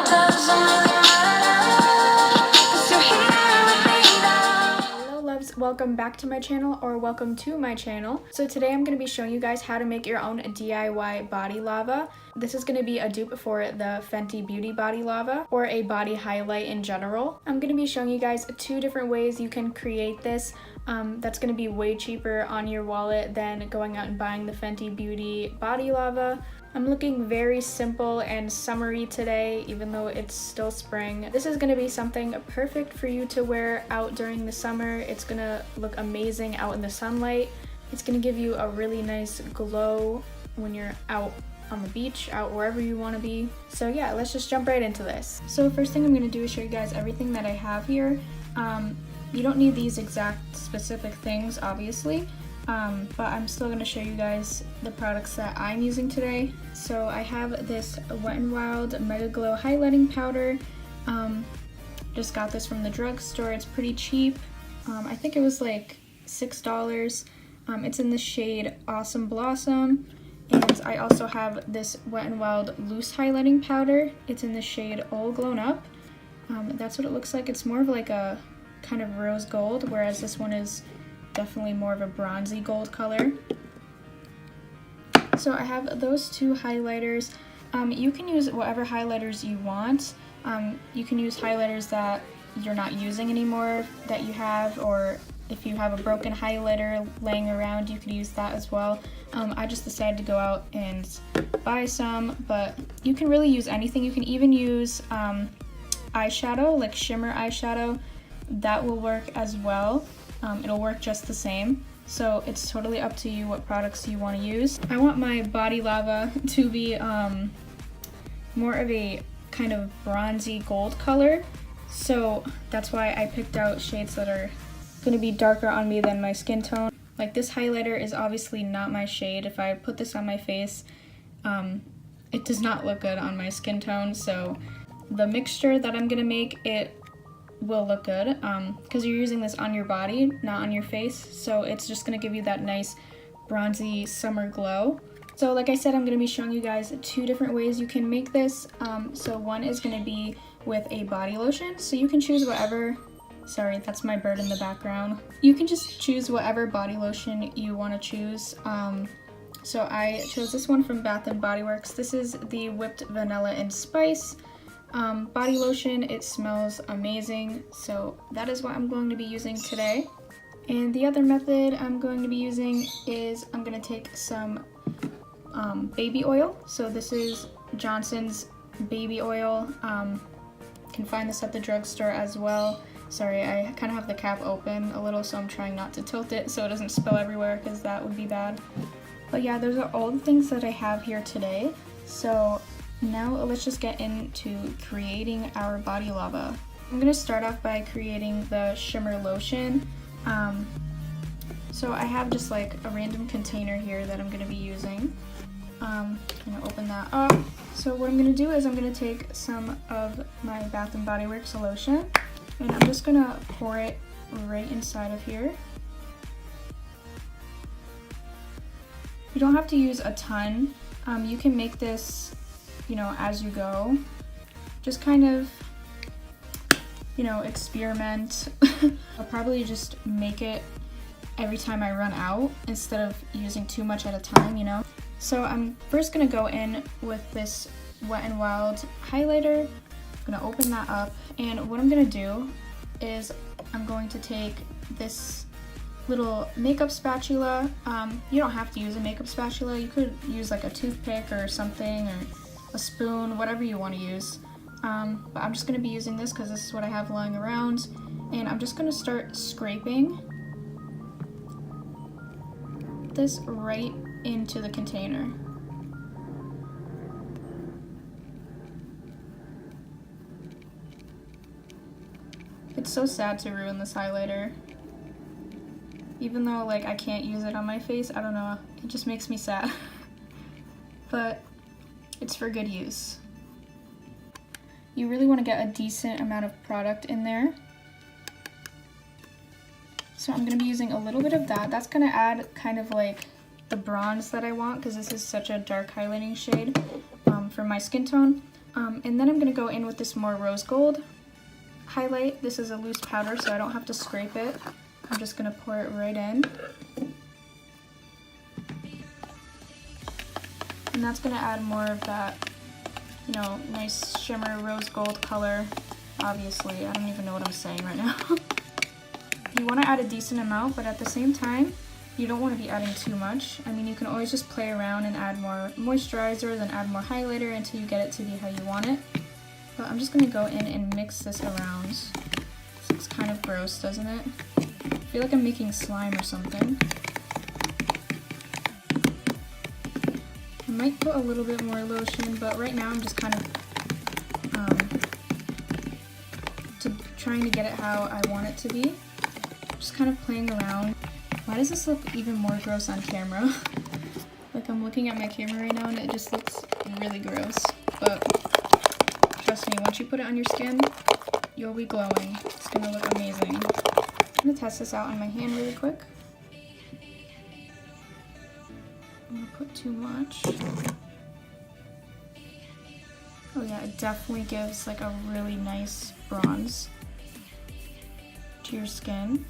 Hello loves, welcome back to my channel, or welcome to my channel. So today I'm going to be showing you guys how to make your own DIY body lava. This is going to be a dupe for the Fenty Beauty Body Lava, or a body highlight in general. I'm going to be showing you guys two different ways you can create this. That's going to be way cheaper on your wallet than going out and buying the Fenty Beauty Body Lava. I'm looking very simple and summery today, even though it's still spring. This is going to be something perfect for you to wear out during the summer. It's going to look amazing out in the sunlight. It's going to give you a really nice glow when you're out on the beach, out wherever you want to be. So yeah, let's just jump right into this. So first thing I'm going to do is show you guys everything that I have here. You don't need these exact specific things, obviously. But I'm still going to show you guys the products that I'm using today. So I have this Wet n Wild Mega Glow Highlighting Powder. Just got this from the drugstore. It's pretty cheap. I think it was like $6. It's in the shade Awesome Blossom. And I also have this Wet n Wild Loose Highlighting Powder. It's in the shade All Glown Up. That's what it looks like. It's more of like a kind of rose gold, whereas this one is definitely more of a bronzy gold color. So I have those two highlighters. You can use whatever highlighters you want. You can use highlighters that you're not using anymore that you have, or if you have a broken highlighter laying around, you could use that as well. I just decided to go out and buy some, but you can really use anything. You can even use eyeshadow, like shimmer eyeshadow. That will work as well. It'll work just the same. So it's totally up to you what products you want to use. I want my body lava to be more of a kind of bronzy gold color. So that's why I picked out shades that are going to be darker on me than my skin tone. Like this highlighter is obviously not my shade. If I put this on my face, it does not look good on my skin tone. So the mixture that I'm going to make, it will look good because you're using this on your body, not on your face, so it's just going to give you that nice bronzy summer glow. So like I said, I'm going to be showing you guys two different ways you can make this. So one is going to be with a body lotion, so you can choose whatever, sorry, that's my bird in the background. You can just choose whatever body lotion you want to choose. So I chose this one from Bath & Body Works. This is the Whipped Vanilla and Spice body lotion. It smells amazing, so that is what I'm going to be using today. And the other method I'm going to be using is I'm going to take some baby oil. So this is Johnson's baby oil. You can find this at the drugstore as well. Sorry, I kind of have the cap open a little, so I'm trying not to tilt it so it doesn't spill everywhere, because that would be bad. But yeah, those are all the things that I have here today. So now let's just get into creating our body lava. I'm going to start off by creating the shimmer lotion. So I have just like a random container here that I'm going to be using. I'm going to open that up. So what I'm going to do is I'm going to take some of my Bath & Body Works lotion, and I'm just going to pour it right inside of here. You don't have to use a ton. You can make this, you know, as you go. Just kind of, you know, experiment. I'll probably just make it every time I run out instead of using too much at a time, you know. So I'm first gonna go in with this Wet n Wild highlighter. I'm gonna open that up, and what I'm gonna do is I'm going to take this little makeup spatula. You don't have to use a makeup spatula. You could use like a toothpick or something, or a spoon, whatever you want to use. But I'm just going to be using this because this is what I have lying around. And I'm just going to start scraping this right into the container. It's so sad to ruin this highlighter. Even though like I can't use it on my face, I don't know, it just makes me sad. But it's for good use. You really want to get a decent amount of product in there. So I'm going to be using a little bit of that. That's going to add kind of like the bronze that I want, because this is such a dark highlighting shade for my skin tone. And then I'm going to go in with this more rose gold highlight. This is a loose powder, so I don't have to scrape it. I'm just going to pour it right in. And that's going to add more of that, you know, nice shimmer rose gold color. Obviously, I don't even know what I'm saying right now. You want to add a decent amount, but at the same time, you don't want to be adding too much. I mean, you can always just play around and add more moisturizer, then add more highlighter until you get it to be how you want it. But I'm just going to go in and mix this around. This looks kind of gross, doesn't it? I feel like I'm making slime or something. I might put a little bit more lotion, but right now I'm just kind of trying to get it how I want it to be. Just kind of playing around. Why does this look even more gross on camera? Like, I'm looking at my camera right now and it just looks really gross. But trust me, once you put it on your skin, you'll be glowing. It's gonna look amazing. I'm gonna test this out on my hand really quick. I'm gonna put too much. Oh yeah, it definitely gives like a really nice bronze to your skin.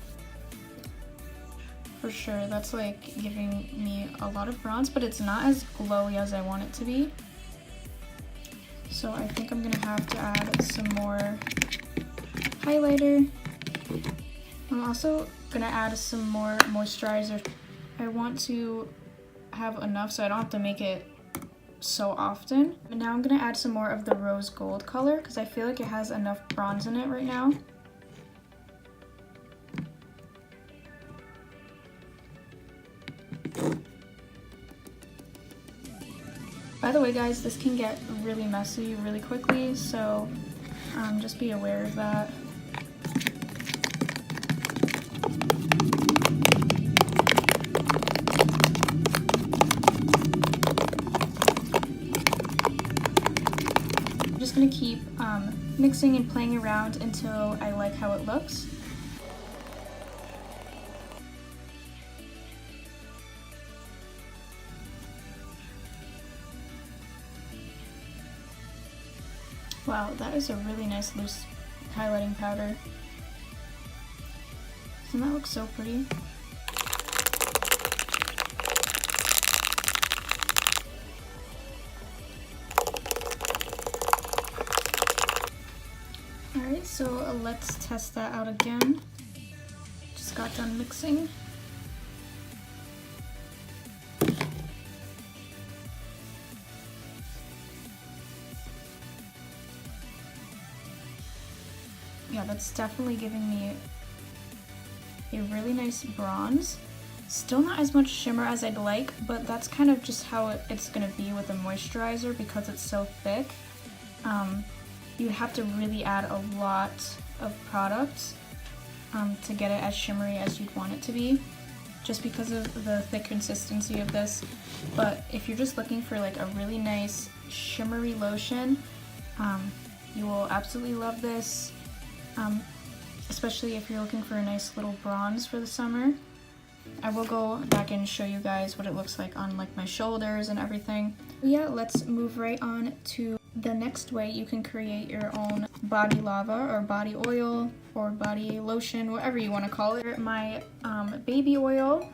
For sure, that's like giving me a lot of bronze, but it's not as glowy as I want it to be. So I think I'm gonna have to add some more highlighter. I'm also gonna add some more moisturizer. I want to have enough so I don't have to make it so often. And now I'm gonna add some more of the rose gold color because I feel like it has enough bronze in it right now. By the way, guys, this can get really messy really quickly, so just be aware of that. I'm just going to keep mixing and playing around until I like how it looks. Wow, that is a really nice loose highlighting powder. Doesn't that look so pretty? Alright, so let's test that out again. Just got done mixing. Yeah, that's definitely giving me a really nice bronze. Still not as much shimmer as I'd like, but that's kind of just how it's going to be with a moisturizer because it's so thick. You'd have to really add a lot of product to get it as shimmery as you'd want it to be, just because of the thick consistency of this. But if you're just looking for like a really nice shimmery lotion, you will absolutely love this. Especially if you're looking for a nice little bronze for the summer. I will go back and show you guys what it looks like on like my shoulders and everything. Yeah, let's move right on to the next way you can create your own body lava or body oil or body lotion, whatever you want to call it. My baby oil,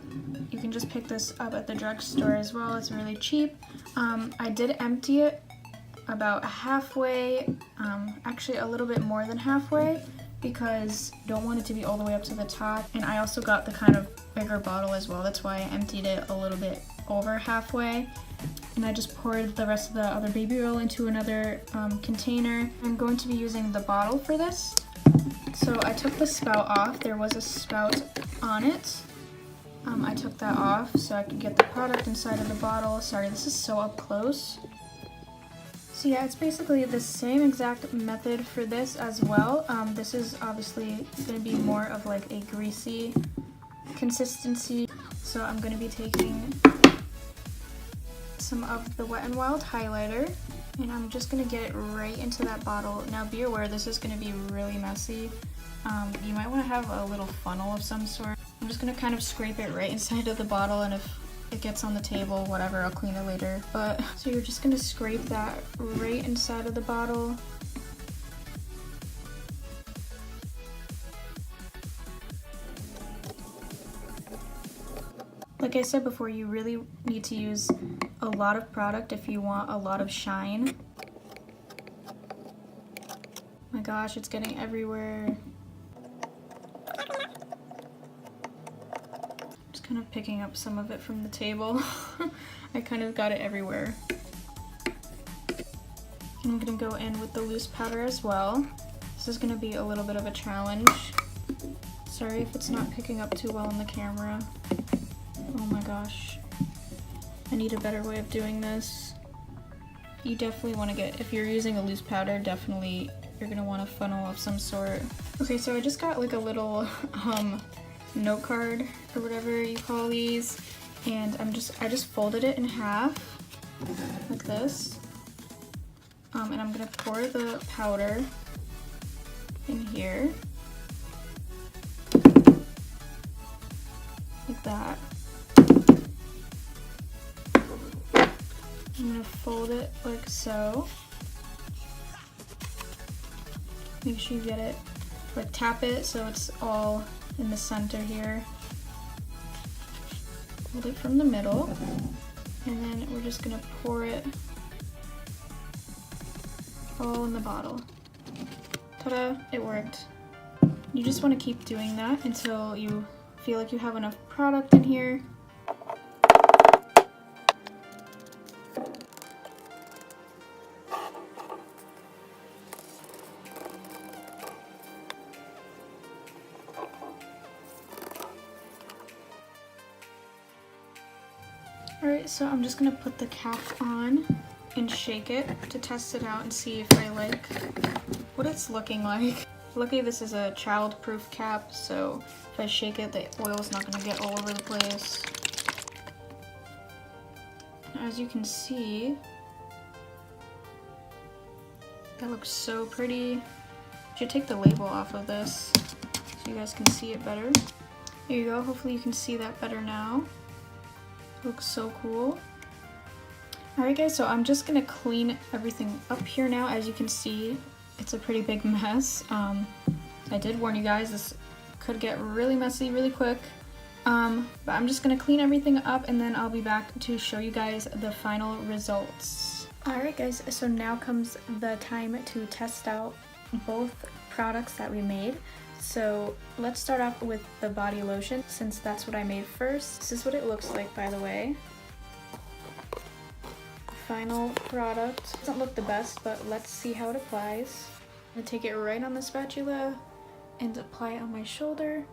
you can just pick this up at the drugstore as well. It's really cheap. I did empty it about halfway, actually a little bit more than halfway, because I don't want it to be all the way up to the top. And I also got the kind of bigger bottle as well. That's why I emptied it a little bit over halfway. And I just poured the rest of the other baby oil into another container. I'm going to be using the bottle for this. So I took the spout off. There was a spout on it. I took that off so I could get the product inside of the bottle. Sorry, this is so up close. So yeah, it's basically the same exact method for this as well. This is obviously going to be more of like a greasy consistency. So I'm going to be taking some of the Wet n Wild highlighter and I'm just going to get it right into that bottle. Now be aware, this is going to be really messy. You might want to have a little funnel of some sort. I'm just going to kind of scrape it right inside of the bottle, and if it gets on the table, whatever, I'll clean it later. But so you're just gonna scrape that right inside of the bottle. Like I said before, you really need to use a lot of product if you want a lot of shine. Oh my gosh, it's getting everywhere. Just kind of picking up some of it from the table. I kind of got it everywhere. I'm gonna go in with the loose powder as well. This is gonna be a little bit of a challenge. Sorry if it's not picking up too well on the camera. Oh my gosh. I need a better way of doing this. You definitely want to get, if you're using a loose powder, definitely you're gonna want a funnel of some sort. Okay, so I just got like a little note card or whatever you call these, and I just folded it in half like this. And I'm gonna pour the powder in here like that. I'm gonna fold it like so. Make sure you get it, like tap it so it's all in the center here. Hold it from the middle, and then we're just gonna pour it all in the bottle. Ta-da, it worked. You just wanna keep doing that until you feel like you have enough product in here. Alright, so I'm just gonna put the cap on and shake it to test it out and see if I like what it's looking like. Luckily this is a child-proof cap, so if I shake it, the oil's not gonna get all over the place. And as you can see, that looks so pretty. I should take the label off of this so you guys can see it better. There you go, hopefully you can see that better now. Looks so cool. Alright guys, so I'm just gonna clean everything up here now. As you can see, it's a pretty big mess. I did warn you guys, this could get really messy really quick. But I'm just gonna clean everything up and then I'll be back to show you guys the final results. Alright guys, so now comes the time to test out both products that we made. So let's start off with the body lotion, since that's what I made first. This is what it looks like, by the way. Final product. Doesn't look the best, but let's see how it applies. I'm gonna take it right on the spatula and apply it on my shoulder.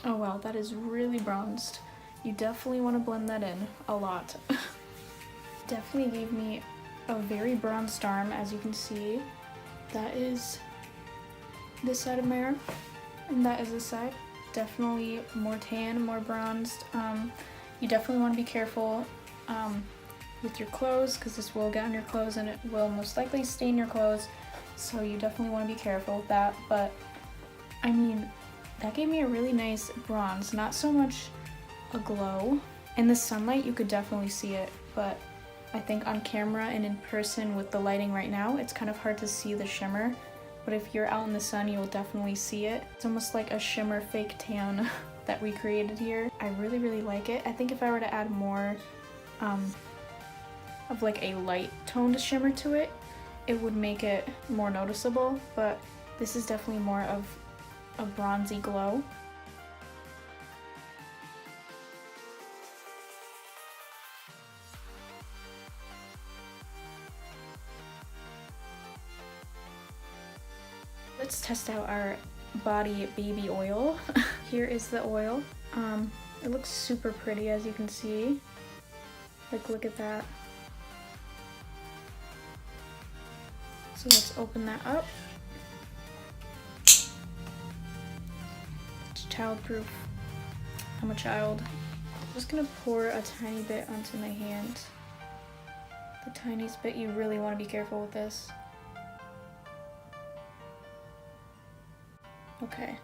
Oh wow, that is really bronzed. You definitely want to blend that in a lot. Definitely gave me a very bronzed arm, as you can see. That is this side of my arm, and that is this side. Definitely more tan, more bronzed. You definitely want to be careful with your clothes, because this will get on your clothes and it will most likely stain your clothes, so you definitely want to be careful with that. But I mean, that gave me a really nice bronze, not so much a glow. In the sunlight you could definitely see it, but I think on camera and in person with the lighting right now, it's kind of hard to see the shimmer, but if you're out in the sun, you'll definitely see it. It's almost like a shimmer fake tan that we created here. I really, really like it. I think if I were to add more of like a light toned shimmer to it, it would make it more noticeable, but this is definitely more of a bronzy glow. Let's test out our body baby oil. Here is the oil. It looks super pretty, as you can see. Like, look at that. So let's open that up. It's childproof. I'm a child. I'm just gonna pour a tiny bit onto my hand. The tiniest bit. You really want to be careful with this. Okay,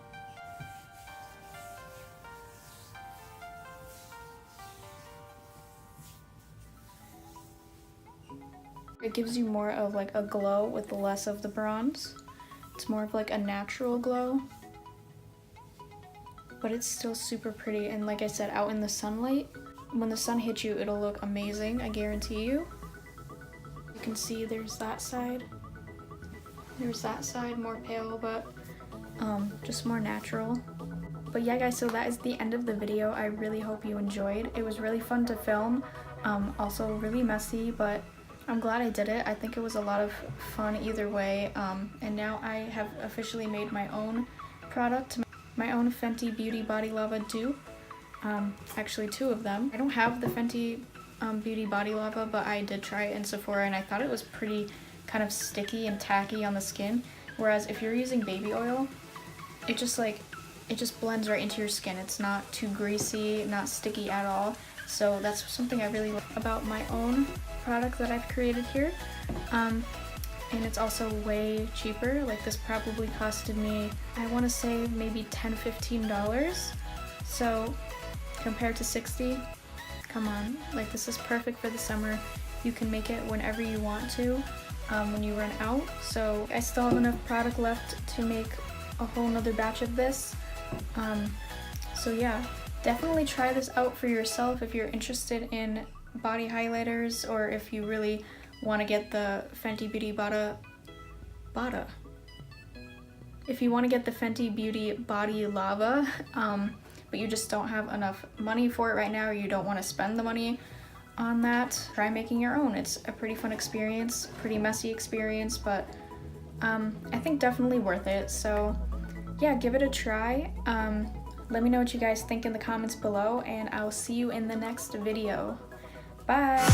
It gives you more of like a glow with less of the bronze. It's more of like a natural glow. But it's still super pretty, and like I said, out in the sunlight, when the sun hits you, it'll look amazing, I guarantee you. You can see there's that side. There's that side, more pale, but just more natural. But yeah guys, so that is the end of the video. I really hope you enjoyed. It was really fun to film, also really messy, but I'm glad I did it. I think it was a lot of fun either way, and now I have officially made my own product, my own Fenty Beauty Body Lava dupe. Actually 2 of them. I don't have the Fenty Beauty Body Lava, but I did try it in Sephora and I thought it was pretty kind of sticky and tacky on the skin, whereas if you're using baby oil, it just blends right into your skin. It's not too greasy, not sticky at all. So that's something I really like about my own product that I've created here. And it's also way cheaper. Like this probably costed me, I want to say maybe $10-15. So compared to $60, come on, like this is perfect for the summer. You can make it whenever you want to, when you run out. So I still have enough product left to make a whole nother batch of this. So yeah, definitely try this out for yourself if you're interested in body highlighters, or if you really want to get the Fenty Beauty If you want to get the Fenty Beauty Body Lava, but you just don't have enough money for it right now, or you don't want to spend the money on that, try making your own. It's a pretty fun experience, pretty messy experience, but I think definitely worth it. So yeah, give it a try. Let me know what you guys think in the comments below, and I'll see you in the next video. Bye!